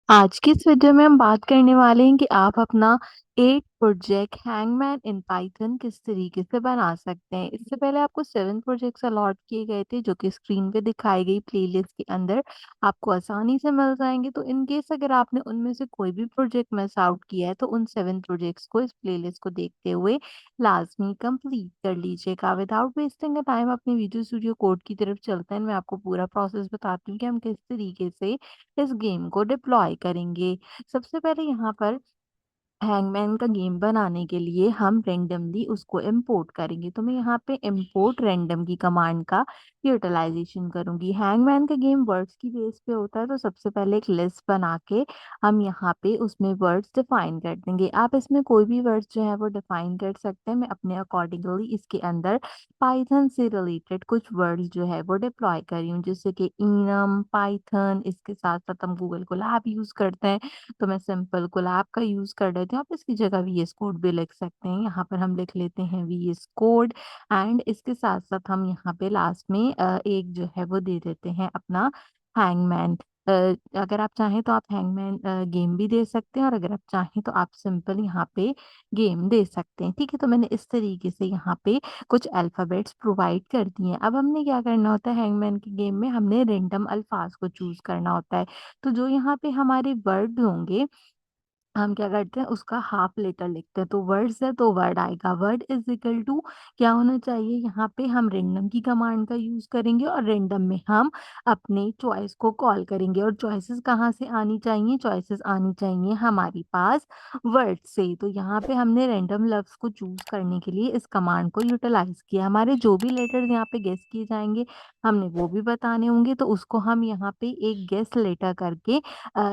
आज की इस वीडियो में हम बात करने वाले हैं कि आप अपना एक प्रोजेक्ट हैंगमैन इन पाइथन किस तरीके से बना सकते हैं। इससे पहले आपको 7 प्रोजेक्ट्स अलॉट किए गए थे जो कि स्क्रीन पे दिखाई गई प्लेलिस्ट के अंदर आपको आसानी से मिल जाएंगे। तो इन केस अगर आपने उनमें से कोई भी प्रोजेक्ट मिस आउट किया है तो उन 7 प्रोजेक्ट्स को इस प्लेलिस्ट को देखते हुए लाजमी कंप्लीट कर लीजिएगा। विदाउट वेस्टिंग टाइम अपनी विजुअल स्टूडियो कोड की तरफ चलते हैं। मैं आपको पूरा प्रोसेस बताती हूँ कि हम किस तरीके से इस गेम को डिप्लॉय करेंगे। सबसे पहले यहाँ पर हैंगमैन का गेम बनाने के लिए हम रेंडमली उसको इंपोर्ट करेंगे। तो मैं यहाँ पे इंपोर्ट रैंडम की कमांड का यूटिलाइजेशन करूंगी। हैंगमैन का गेम वर्ड्स की बेस पे होता है, तो सबसे पहले एक लिस्ट बना के हम यहाँ पे उसमें वर्ड्स डिफाइन कर देंगे। आप इसमें कोई भी वर्ड्स जो है वो डिफाइन कर सकते हैं। मैं अपने अकॉर्डिंगली इसके अंदर पाइथन से रिलेटेड कुछ वर्ड्स जो है वो डिप्लॉय कर रही हूँ, जैसे कि इनम, पाइथन। इसके साथ साथ हम गूगल कोलैब यूज करते हैं, तो मैं सिंपल कोलैब का यूज कर लेती हूँ। आप इसकी जगह वीएस कोड भी लिख सकते हैं। यहाँ पर हम लिख लेते हैं वीएस कोड। एंड इसके साथ साथ हम यहाँ पे लास्ट में एक जो है वो दे देते हैं अपना हैंगमैन। अगर आप चाहें तो आप हैंगमैन गेम भी दे सकते हैं, और अगर आप चाहें तो आप सिंपल यहाँ पे गेम दे सकते हैं। ठीक है, तो मैंने इस तरीके से यहाँ पे कुछ अल्फाबेट्स प्रोवाइड कर दिए हैं। अब हमने क्या करना होता है, हैंगमैन के गेम में हमने रेंडम अल्फाज को चूज करना होता है। तो जो यहाँ पे हमारे वर्ड होंगे, हम क्या करते हैं उसका हाफ लेटर लिखते हैं। तो वर्ड्स है तो वर्ड आएगा, वर्ड इज इक्वल टू क्या होना चाहिए, यहाँ पे हम रेंडम की कमांड का यूज करेंगे और रेंडम में हम अपने चॉइस को कॉल करेंगे। और चॉइसेस कहाँ से आनी चाहिए, चॉइसेस आनी चाहिए हमारे पास वर्ड से। तो यहाँ पे हमने रेंडम लफ्ज को चूज करने के लिए इस कमांड को यूटिलाइज किया। हमारे जो भी लेटर्स यहाँ पे गेस किए जाएंगे हमने वो भी बताने होंगे, तो उसको हम यहाँ पे एक गेस लेटर करके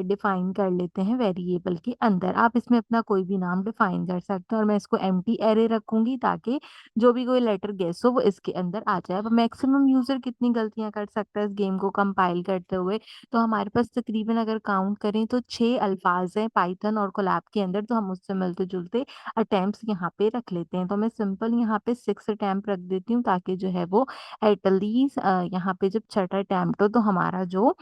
डिफाइन कर लेते हैं वेरिएबल के अंदर। आप इसमें अपना कोई भी नाम डिफाइन कर सकते हैं, और मैं इसको एम्प्टी एरे रखूंगी ताकि जो भी कोई लेटर गेस हो वो इसके अंदर आ जाए। अब मैक्सिमम यूजर कितनी गलतियां कर सकता है इस गेम को कंपाइल करते हुए, तो हमारे पास तकरीबन अगर काउंट करें तो 6 अल्फाज हैं पाइथन और कोलैब के अंदर। तो हम उससे मिलते जुलते अटेम्प्ट यहाँ पे रख लेते हैं। तो मैं सिंपल यहाँ पे 6 अटेम्प्ट रख देती हूँ, ताकि जो है वो एटलीस्ट यहाँ पे जब छठा अटेम्प्ट हो तो हमारा जो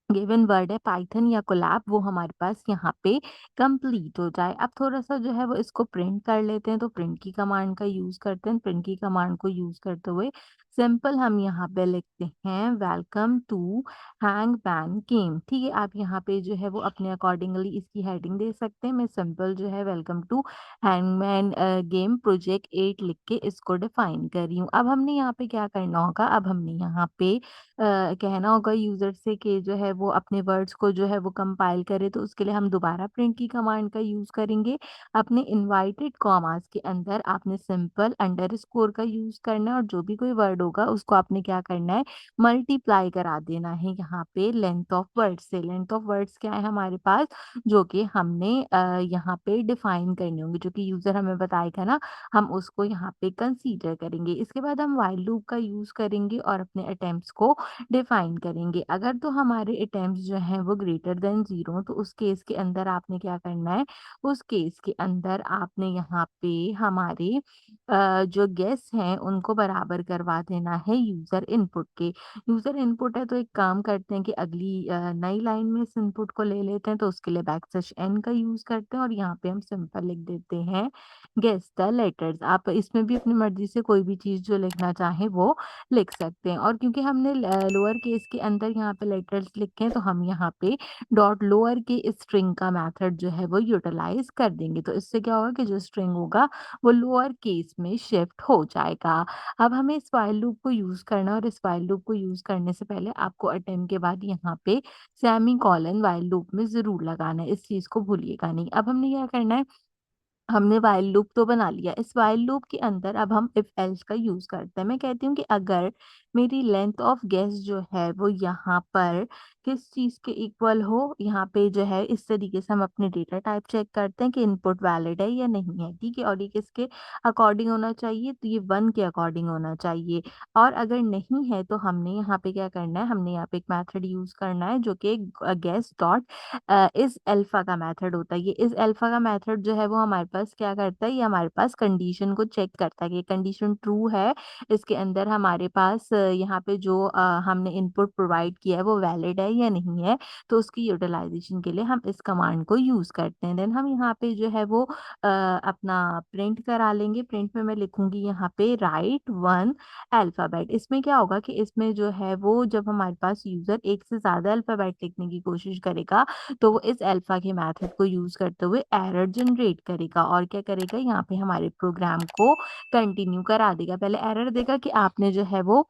गिवन वर्ड है पाइथन या कोलैब वो हमारे पास यहाँ पे कंप्लीट हो जाए। अब थोड़ा सा जो है वो इसको प्रिंट कर लेते हैं। तो प्रिंट की कमांड का यूज करते हैं। प्रिंट की कमांड को यूज करते हुए सिंपल हम यहाँ पे लिखते हैं वेलकम टू हैंगमैन गेम। ठीक है, आप यहाँ पे जो है वो अपने अकॉर्डिंगली इसकी हेडिंग दे सकते हैं। मैं सिंपल जो है welcome to hangman game project 8 लिख के इसको डिफाइन कर रही हूँ। अब हमने यहाँ पे क्या करना होगा, अब हमने यहाँ पे कहना होगा यूजर से कि जो है वो अपने वर्ड्स को जो है वो कंपाइल करे। तो उसके लिए हम दोबारा प्रिंट की कमांड का यूज करेंगे। अपने इनवाइटेड कॉमास के अंदर आपने सिंपल अंडरस्कोर का यूज करना है, और जो भी कोई वर्ड होगा उसको आपने क्या करना है, मल्टीप्लाई करा देना है यहाँ पे लेंथ ऑफ वर्ड्स से। लेंथ ऑफ वर्ड्स क्या है हमारे पास, जो कि हमने यहाँ पे डिफाइन करने होंगे, जो कि यूजर हमें बताएगा ना, हम उसको यहाँ पे कंसीडर करेंगे। इसके बाद हम व्हाइल लूप का यूज करेंगे और अपने अटेम्प्ट्स को डिफाइन करेंगे। अगर तो हमारे अटेम्प्ट जो हैं वो ग्रेटर देन 0, तो उस केस के अंदर आपने क्या करना है, उस केस के अंदर आपने यहाँ पे हमारे जो गेस हैं उनको बराबर करवा देना है यूजर इनपुट के। यूजर इनपुट है तो एक काम करते हैं कि अगली नई लाइन में इस इनपुट को ले लेते हैं। तो उसके लिए बैकस्लैश एन का यूज करते हैं, और यहाँ पे हम सिंपल लिख देते हैं गेस द लेटर्स। आप इसमें भी अपनी मर्जी से कोई भी चीज जो लिखना चाहे वो लिख सकते हैं। और क्योंकि हमने लोअर केस के अंदर यहाँ पे लेटर्स लिखे हैं, तो हम यहाँ पे डॉट लोअर के स्ट्रिंग का मेथड जो है वो यूटिलाइज कर देंगे। तो इससे क्या होगा कि जो स्ट्रिंग होगा वो लोअर केस में शिफ्ट हो जाएगा। अब हमें इस व्हाइल लूप को यूज करना है, और इस व्हाइल लूप को यूज करने से पहले आपको अटेम्प्ट के बाद यहाँ पे सेमी कॉलन व्हाइल लूप में जरूर लगाना है, इस चीज को भूलिएगा नहीं। अब हमने क्या करना है, हमने वाइल लूप तो बना लिया। इस वाइल लूप के अंदर अब हम इफ एल्स का यूज करते हैं। मैं कहती हूँ कि अगर मेरी लेंथ ऑफ गेस जो है वो यहाँ पर किस चीज के इक्वल हो, यहाँ पे जो है इस तरीके से हम अपने डेटा टाइप चेक करते हैं कि इनपुट वैलिड है या नहीं है। ठीक है, और ये किसके अकॉर्डिंग होना चाहिए, तो ये 1 के अकॉर्डिंग होना चाहिए। और अगर नहीं है तो हमने यहाँ पे क्या करना है, हमने यहाँ पे एक मेथड यूज करना है जो कि गेस डॉट इस अल्फा का मेथड होता है। ये इस अल्फा का मेथड जो है वो हमारे पास पास क्या करता है, ये हमारे पास कंडीशन को चेक करता है कि कंडीशन ट्रू है, इसके अंदर हमारे पास यहाँ पे जो हमने इनपुट प्रोवाइड किया है वो वैलिड है या नहीं है। तो उसकी यूटिलाइजेशन के लिए हम इस कमांड को यूज़ करते हैं। देन हम यहाँ पे जो है वो अपना प्रिंट करा लेंगे। प्रिंट में मैं लिखूंगी यहाँ पे राइट वन अल्फ़ाबेट। इसमें क्या होगा कि इसमें जो है वो जब हमारे पास यूज़र एक से ज़्यादा अल्फ़ाबेट लिखने की कोशिश करेगा, तो वो इस अल्फ़ा के मेथड को यूज़ करते हुए एरर जनरेट करेगा और क्या करेगा, यहाँ पे हमारे प्रोग्राम को कंटिन्यू करा देगा। पहले एरर देगा कि आपने जो है वो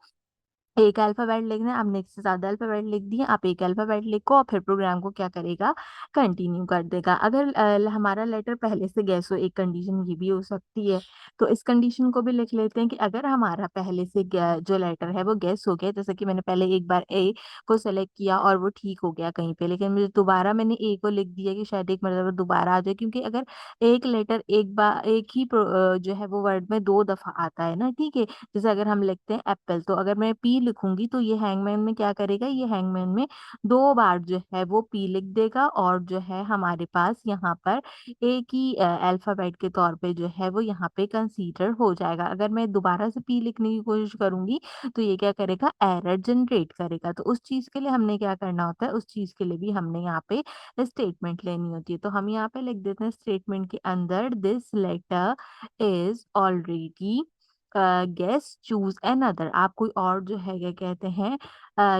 एक अल्फाबेट लिखना है, आपने एक से ज्यादा अल्फाबेट लिख दिए, आप एक अल्फाबेट लिखो और फिर प्रोग्राम को क्या करेगा, कंटिन्यू कर देगा। अगर हमारा लेटर पहले से गैस हो, एक कंडीशन ये भी हो सकती है। तो इस कंडीशन को भी लिख लेते हैं कि अगर हमारा पहले से जो लेटर है वो गैस हो गया, जैसे कि मैंने पहले एक बार ए को सेलेक्ट किया और वो ठीक हो गया कहीं पे, लेकिन मुझे दोबारा मैंने ए को लिख दिया कि शायद एक मतलब दोबारा आ जाए, क्योंकि अगर एक लेटर एक बार एक ही जो है वो वर्ड में दो दफा आता है ना, ठीक है। जैसे अगर हम लिखते हैं एप्पल, तो अगर मैं पी लिखूंगी तो ये हैंगमैन में क्या करेगा, ये हैंगमैन में दो बार जो है वो पी लिख देगा और जो है हमारे पास यहाँ पर एक ही अल्फाबेट के तौर पे जो है वो यहाँ पे कंसीडर हो जाएगा। अगर मैं दोबारा से पी लिखने की कोशिश करूंगी तो ये क्या करेगा, एरर जनरेट करेगा। तो उस चीज के लिए हमने क्या करना होता है, उस चीज के लिए भी हमने यहाँ पे स्टेटमेंट लेनी होती है। तो हम यहाँ पे लिख देते हैं स्टेटमेंट के अंदर, this letter is already guess choose another. आप कोई और जो है क्या कहते हैं,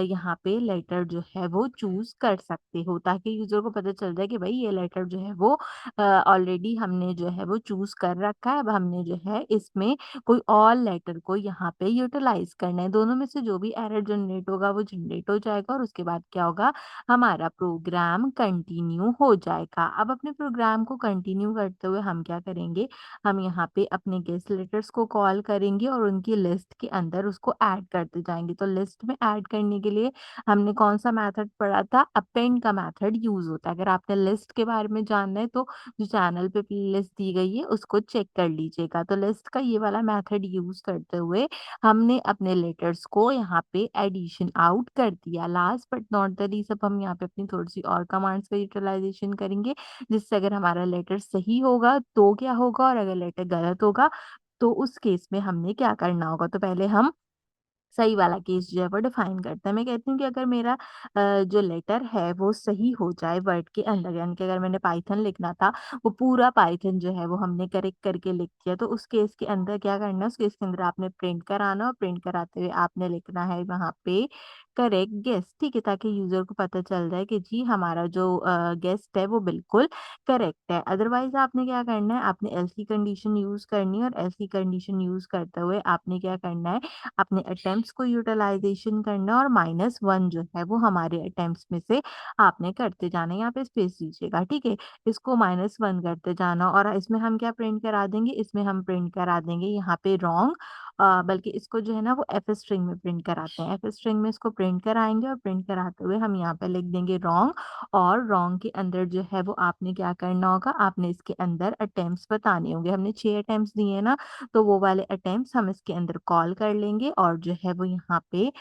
यहाँ पे लेटर जो है वो चूज कर सकते हो, ताकि यूजर को पता चल जाए कि भाई ये लेटर जो है वो ऑलरेडी हमने जो है वो चूज कर रखा है। अब हमने जो है इसमें कोई और लेटर को यहाँ पे यूटिलाइज करना है। दोनों में से जो भी एरर जनरेट होगा वो जनरेट हो जाएगा और उसके बाद क्या होगा, हमारा प्रोग्राम कंटिन्यू हो जाएगा। अब अपने प्रोग्राम को कंटिन्यू करते हुए हम क्या करेंगे, हम यहाँ पे अपने गेस्ट लेटर्स को कॉल करेंगे और उनकी लिस्ट के अंदर उसको ऐड करते जाएंगे। तो लिस्ट में ऐड करने के लिए हमने कौन सा मेथड पढ़ा था, अपेंड का मेथड यूज होता है। अगर आपने लिस्ट के बारे में जानना है तो जो चैनल पे प्लेलिस्ट दी गई है उसको चेक कर लीजिएगा। तो लिस्ट का ये वाला मेथड यूज करते हुए हमने अपने लेटर्स को यहाँ पे एडिशन आउट कर दिया। Last but not the least, अब हम यहाँ पे अपनी थोड़ी सी और कमांड्स का यूटिलाइजेशन करेंगे, जिससे अगर हमारा लेटर सही होगा तो क्या होगा और अगर लेटर गलत होगा तो उस केस में हमने क्या करना होगा। तो पहले हम सही वाला केस जो है वो डिफाइन करते हैं। मैं कहती हूँ कि अगर मेरा जो लेटर है वो सही हो जाए वर्ड के अंदर, यानी कि अगर मैंने पाइथन लिखना था वो पूरा पाइथन जो है वो हमने करेक्ट करके लिख दिया, तो उस केस के अंदर क्या करना है, उस केस के अंदर आपने प्रिंट कराना और प्रिंट कराते हुए आपने लिखना है वहाँ पे करेक्ट गेस, ठीक है, ताकि यूजर को पता चल जाए कि जी हमारा जो गेस्ट है वो बिल्कुल करेक्ट है। अदरवाइज आपने क्या करना है, आपने एल्स की कंडीशन यूज करनी है और एल्स की कंडीशन यूज करते हुए आपने क्या करना है, अपने अटेम्प्ट्स को यूटिलाइजेशन करना और -1 जो है वो हमारे अटेम्प्ट्स में से आपने करते जाना है। यहाँ पे स्पेस दीजिएगा, ठीक है, इसको -1 करते जाना और इसमें हम क्या प्रिंट करा देंगे, इसमें हम प्रिंट करा देंगे यहाँ पे रॉन्ग, बल्कि इसको जो है ना वो एफ स्ट्रिंग में प्रिंट कराते हैं। एफ स्ट्रिंग में इसको प्रिंट कराएंगे और प्रिंट कराते हुए हम यहाँ पे लिख देंगे रॉन्ग, और रॉन्ग के अंदर जो है वो आपने क्या करना होगा, आपने इसके अंदर अटेम्प्ट्स बताने होंगे। हमने 6 अटेम्प्ट्स दिए ना, तो वो वाले अटेम्प्ट्स हम इसके अंदर कॉल कर लेंगे और जो है वो यहाँ पे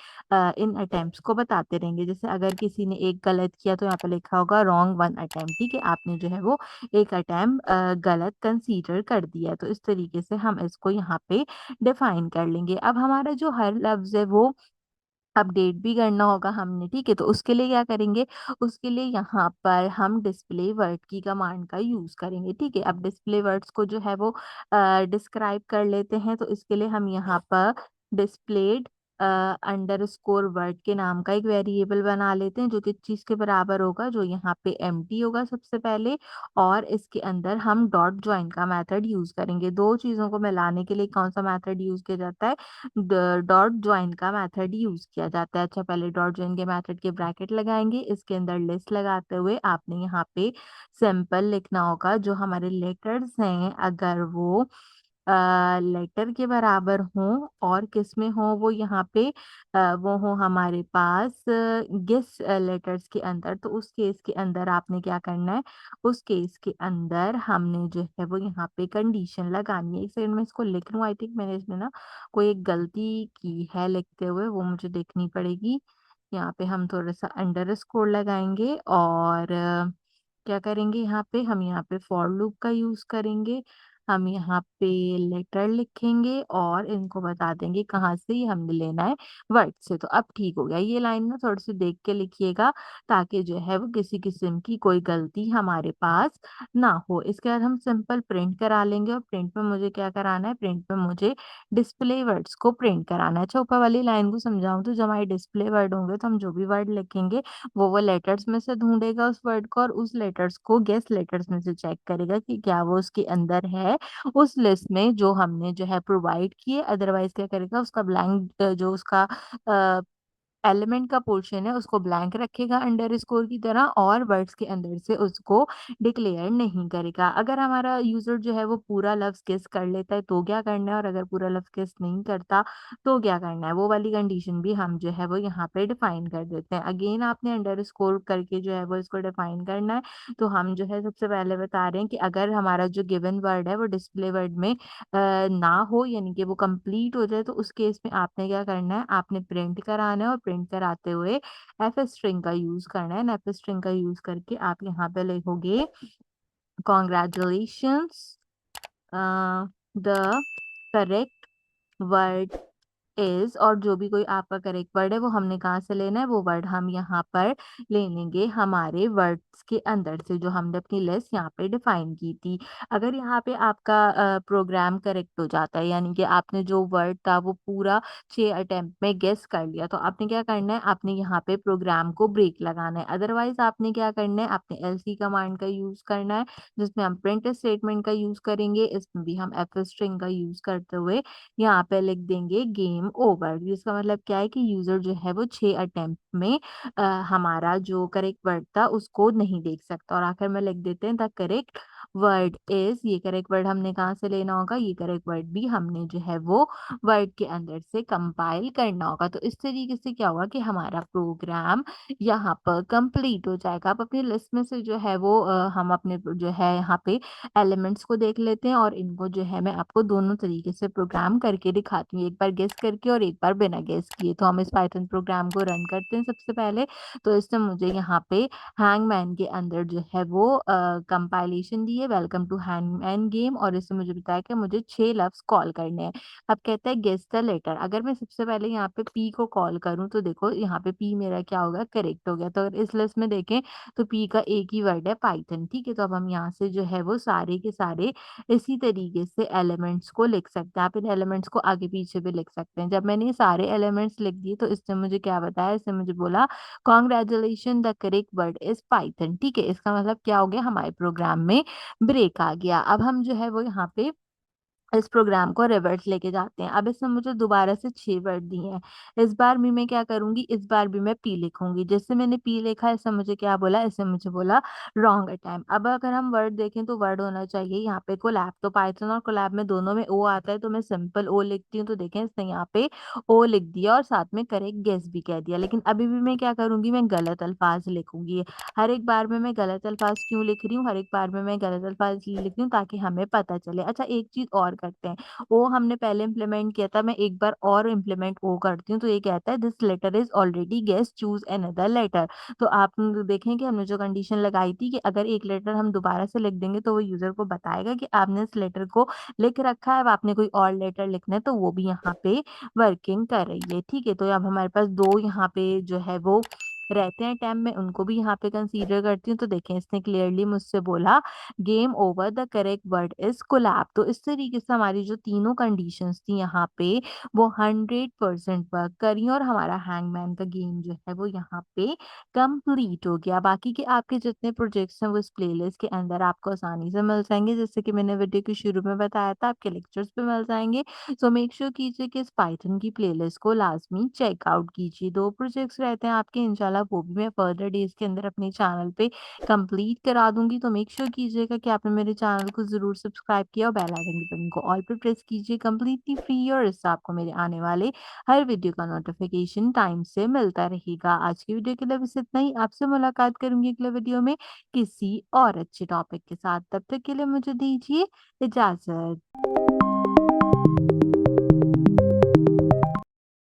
इन अटेम्प्ट्स को बताते रहेंगे। जैसे अगर किसी ने एक गलत किया तो यहाँ पे लिखा होगा रॉन्ग वन अटेम्प्ट, ठीक है, आपने जो है वो एक अटेम्प्ट गलत कंसीडर कर दिया। तो इस तरीके से हम इसको यहाँ पे डिफाइन कर लेंगे। अब हमारा जो हर लफ्ज है वो अपडेट भी करना होगा हमने, ठीक है, तो उसके लिए क्या करेंगे, उसके लिए यहाँ पर हम डिस्प्ले वर्ड की कमांड का यूज करेंगे, ठीक है। अब डिस्प्ले वर्ड्स को जो है वो डिस्क्राइब कर लेते हैं। तो इसके लिए हम यहाँ पर डिस्प्लेड अंडरस्कोर वर्ड के नाम का एक वेरिएबल बना लेते हैं, जो कि चीज के बराबर होगा, जो यहाँ पे एम्प्टी होगा सबसे पहले, और इसके अंदर हम डॉट ज्वाइन का मेथड यूज करेंगे। दो चीजों को मिलाने के लिए कौन सा मेथड यूज किया जाता है, डॉट ज्वाइन का मेथड यूज किया जाता है। अच्छा, पहले डॉट ज्वाइन के मेथड के ब्रैकेट लगाएंगे, इसके अंदर लिस्ट लगाते हुए आपने यहाँ पे सिंपल लिखना होगा। जो हमारे लेटर्स हैं अगर वो लेटर के बराबर हो और किस में हो, वो यहाँ पे वो हो हमारे पास गेस लेटर्स के अंदर, तो उस केस के अंदर आपने क्या करना है, उस केस के अंदर हमने जो है वो यहाँ पे कंडीशन लगानी है। एक सेकंड में इसको लिख लूँ, आई थिंक मैंने इसमें ना कोई एक गलती की है लिखते हुए, वो मुझे देखनी पड़ेगी। यहाँ पे हम थोड़ा सा अंडरस्कोर लगाएंगे और क्या करेंगे यहाँ पे, हम यहाँ पे फॉर लूप का यूज करेंगे। हम यहाँ पे लेटर लिखेंगे और इनको बता देंगे कहाँ से ये हमने लेना है, वर्ड से। तो अब ठीक हो गया। ये लाइन ना थोड़ी सी देख के लिखिएगा ताकि जो है वो किसी किस्म की कोई गलती हमारे पास ना हो। इसके बाद हम सिंपल प्रिंट करा लेंगे और प्रिंट में मुझे क्या कराना है, प्रिंट में मुझे डिस्प्ले वर्ड्स को प्रिंट कराना है। अच्छा, ऊपर वाली लाइन को समझाऊं तो जब हमारे डिस्प्ले वर्ड होंगे तो हम जो भी वर्ड लिखेंगे वो लेटर्स में से ढूंढेगा उस वर्ड को, और उस लेटर्स को गेस लेटर्स में से चेक करेगा कि क्या वो उसके अंदर है उस लिस्ट में जो हमने जो है प्रोवाइड किए। अदरवाइज क्या करेगा, उसका ब्लैंक जो उसका एलिमेंट का पोर्शन है उसको ब्लैंक रखेगा अंडर स्कोर की तरह, और वर्ड्स के अंदर से उसको डिक्लेयर नहीं करेगा। अगर हमारा यूजर जो है वो पूरा लफ्ज गेस कर लेता है तो क्या करना है, और अगर पूरा लफ्ज गेस नहीं करता तो क्या करना है, वो वाली कंडीशन भी हम जो है वो यहाँ पे डिफाइन कर देते हैं। अगेन आपने अंडर स्कोर करके जो है वो इसको डिफाइन करना है। तो हम जो है सबसे पहले बता रहे हैं कि अगर हमारा जो गिवन वर्ड है वो डिस्प्ले वर्ड में ना हो, यानी कि वो कंप्लीट हो जाए, तो उस केस में आपने क्या करना है, आपने प्रिंट कराना है, और प्रिंट कराते हुए एफ स्ट्रिंग का यूज करना है। एफ स्ट्रिंग का यूज करके आप यहाँ पे लिखोगे congratulations, the correct word is, और जो भी कोई आपका करेक्ट वर्ड है वो हमने कहाँ से लेना है, वो वर्ड हम यहाँ पर ले लेंगे हमारे वर्ड्स के अंदर से जो हमने अपनी लिस्ट यहाँ पे डिफाइन की थी। अगर यहाँ पे आपका प्रोग्राम करेक्ट हो जाता है, यानी कि आपने जो वर्ड था वो पूरा 6 अटेम्प्ट में गेस कर लिया, तो आपने क्या करना है, आपने यहाँ पे प्रोग्राम को ब्रेक लगाना है। अदरवाइज आपने क्या करना है, आपने एलसी कमांड का यूज करना है जिसमें हम प्रिंट स्टेटमेंट का यूज करेंगे। इसमें भी हम एफ स्ट्रिंग का यूज करते हुए यहाँ पे लिख देंगे गेम ओवर। जिसका मतलब क्या है कि यूजर जो है वो 6 अटेम्प्ट में हमारा जो करेक्ट वर्ड था उसको नहीं देख सकता। और आखिर में लिख देते हैं द करेक्ट वर्ड इज, ये करेक्ट वर्ड हमने कहाँ से लेना होगा, ये करेक्ट वर्ड भी हमने जो है वो वर्ड के अंदर से कंपाइल करना होगा। तो इस तरीके से क्या होगा कि हमारा प्रोग्राम यहाँ पर कंप्लीट हो जाएगा। आप अपनी लिस्ट में से जो है वो हम अपने जो है यहाँ पे एलिमेंट्स को देख लेते हैं, और इनको जो है मैं आपको दोनों तरीके से प्रोग्राम करके दिखाती हूँ, एक बार गेस करके और एक बार बिना गेस किए। तो हम इस पाइथन प्रोग्राम को रन करते हैं सबसे पहले। तो इसने मुझे यहाँ पे हैंगमैन के अंदर जो है वो कंपाइलेशन दी है, वेलकम टू हैंगमैन गेम, और इसने मुझे बताया कि मुझे 6 लफ्ज कॉल करने हैं। अब कहता है गेस द लेटर। अगर मैं सबसे पहले यहाँ पे पी को कॉल करूँ तो देखो यहाँ पे पी मेरा क्या होगा, करेक्ट हो गया। तो अगर इस लिस्ट में देखें तो पी का एक ही वर्ड है पाइथन, ठीक है। तो अब हम यहाँ से जो है वो सारे के सारे इसी तरीके से एलिमेंट्स को लिख सकते हैं। आप इन एलिमेंट्स को आगे पीछे भी लिख सकते हैं। जब मैंने ये सारे एलिमेंट्स लिख दिए तो इसने मुझे क्या बताया, इसने मुझे बोला congratulation the correct word is Python, ठीक है। इसका मतलब क्या हो गया, हमारे प्रोग्राम में ब्रेक आ गया। अब हम जो है वो यहाँ पे इस प्रोग्राम को रिवर्स लेके जाते हैं। अब इसने मुझे दोबारा से 6 वर्ड दिए हैं। इस बार भी मैं क्या करूंगी, इस बार भी मैं पी लिखूंगी। जैसे मैंने पी लिखा, इसने मुझे क्या बोला, इसने मुझे बोला रॉन्ग अटैम्प। अब अगर हम वर्ड देखें तो वर्ड होना चाहिए यहाँ पे कोलैब। तो पाइथन और कोलैब में दोनों में ओ आता है, तो मैं सिंपल ओ लिखती हूँ। तो देखें इसने यहाँ पे ओ लिख दिया और साथ में करेक्ट गेस भी कह दिया। लेकिन अभी भी मैं क्या करूंगी, मैं गलत अल्फाज लिखूंगी। हर एक बार में मैं गलत अल्फाज क्यों लिख रही हूँ, हर एक बार में मैं गलत अल्फाज इसलिए लिख रही हूँ ताकि हमें पता चले। अच्छा, एक चीज और करते हैं, ओ हमने पहले इम्प्लीमेंट किया था, मैं एक बार और इम्प्लीमेंट ओ करती हूँ। तो ये कहता है this letter is already guess, choose another letter. तो आप देखें कि हमने जो कंडीशन लगाई थी कि अगर एक लेटर हम दोबारा से लिख देंगे तो वो यूजर को बताएगा कि आपने इस लेटर को लिख रखा है, अब आपने कोई और लेटर लिखना है, तो वो भी यहाँ पे वर्किंग कर रही है, ठीक है। तो अब हमारे पास दो यहाँ पे जो है वो रहते हैं टैब में, उनको भी यहाँ पे कंसीडर करती हूँ। तो देखें इसने क्लियरली मुझसे बोला game over, the correct word is collab. तो इस तरीके से हमारी जो तीनों कंडीशंस थी यहाँ पे वो 100% वर्क करी, और हमारा हैंगमैन का गेम जो है वो यहाँ पे कंप्लीट हो गया। बाकी के आपके जितने प्रोजेक्ट्स हैं वो इस प्लेलिस्ट के अंदर आपको आसानी से मिल जाएंगे, जैसे कि मैंने वीडियो के शुरू में बताया था, आपके लेक्चर्स पे मिल जाएंगे। सो मेक श्योर कीजिए कि इस पाइथन की प्लेलिस्ट को लाजमी चेकआउट कीजिए। 2 प्रोजेक्ट्स रहते हैं आपके, इंशाल्लाह वो भी मैं फर्दर डेज के अंदर अपने चैनल पे कंप्लीट करा दूंगी। तो मेक श्योर कीजिएगा कि आपने मेरे चैनल को जरूर सब्सक्राइब किया और बेल आइकन के बटन को ऑल पे प्रेस कीजिए, कंप्लीटली फ्री, और इससे आपको मेरे आने वाले हर वीडियो का नोटिफिकेशन टाइम से मिलता रहेगा। आज की वीडियो के लिए बस इतना ही। आपसे मुलाकात करूंगी अगले वीडियो में किसी और अच्छे टॉपिक के साथ। तब तक के लिए मुझे दीजिए इजाजत।